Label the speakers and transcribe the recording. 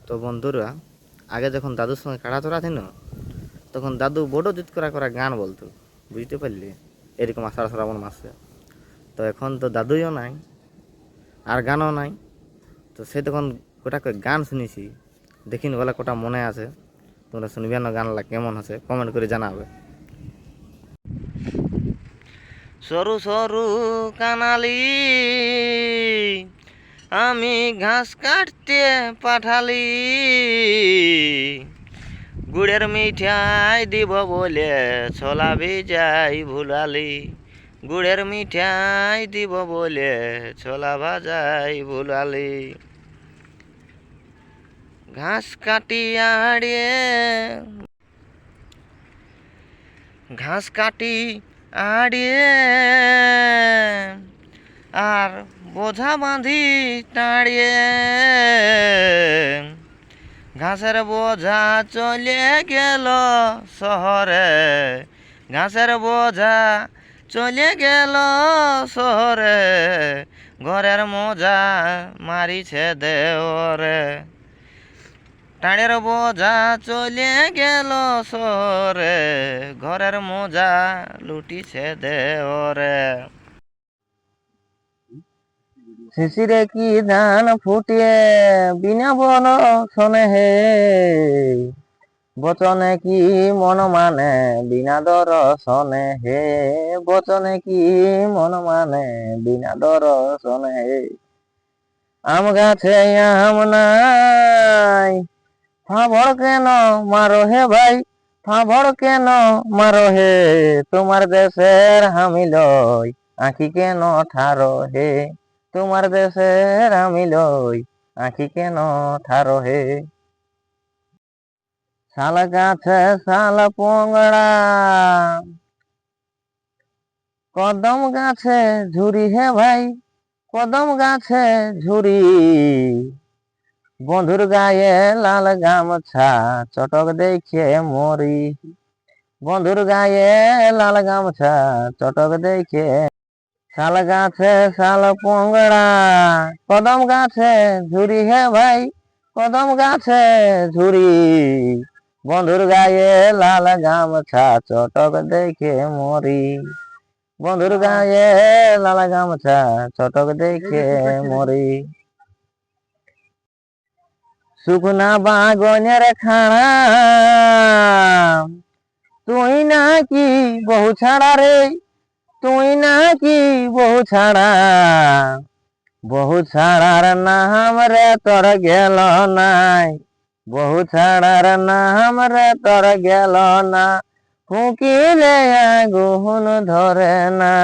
Speaker 1: তো বন্ধুরা, আগে যখন দাদুর সঙ্গে কাড়াচড়া ছিল তখন দাদু বড় জুত করা করা গান বলতো, বুঝতে পারলি, এরকম আষাঢ় শ্রাবণ মাসে। তো এখন তো দাদুইও নাই আর গানও নাই। তো সে তখন গোটা গান শুনেছি, দেখিন বলে কটা মনে আছে। তোমরা শুনবে না গানলা কেমন আছে, কমেন্ট করে জানাবে। সরু সরু কানালি আমি ঘাস কাটতে পাঠালি, গুড়ের মিঠাই দিব বলে ছোলা ভিজাই ভুলালি, গুড়ের মিঠাই দিব বলে ছোলা ভাজাই ভুলালি। ঘাস কাটি আড়িয়ে ঘাস কাটি আড়িয়ে আর বোঝা বাঁধি টাড়িয়ে, ঘাসের বোঝা চলে গেল শহরে, ঘাসের বোঝা চলে গেল শহরে, ঘরের মোজা মারিছে দেওরে। টাড়ের বোঝা চলে গেল শহরে, ঘরের মোজা লুটিছে দেওরে। শিশিরে কি ধান ফুটিয়ে বিনা বন শোনে হে, বচনে কি মন মানে বিনা দর্শনে হে, বচনে কি মন মানে বিনা দর্শনে হে। আম গাছে আম নাই, ফাঁভড় কেন মারো হে ভাই, ফাঁভড় কেন মারো হে, তোমার দেশের হামি লই আঁখি কেন ঠারো হে, তোমার দেশের আমি লই আঁখি কেন ঠারো হে। শাল গাছে শাল পোংড়া, কদম গাছে ঝুরি হে ভাই, কদম গাছে ঝুরি, বন্ধুর গায়ে লাল গামছা চটক দেখে মরি, বন্ধুর গায়ে লাল গামছা চটক দেখে। শাল গাছে শাল পোংড়া, কদম গাছে ঝুরি হে ভাই, কদম গাছে ঝুরি, বন্ধুর গায়ে লাল গামছা চটক দেখে মরি, বন্ধুর গায়ে লাল গামছা চটক দেখে মরি। শুকনা বাগনের খাড়া তুই নাকি বহু ছাড়া রে, তুই নাকি বহু ছাড়া, বহু ছাড়ার নাম রে তোর গেল নাই, বহু ছাড়ার নাম রে তোর গেল না, ফুকিলে আগুন ধরে না,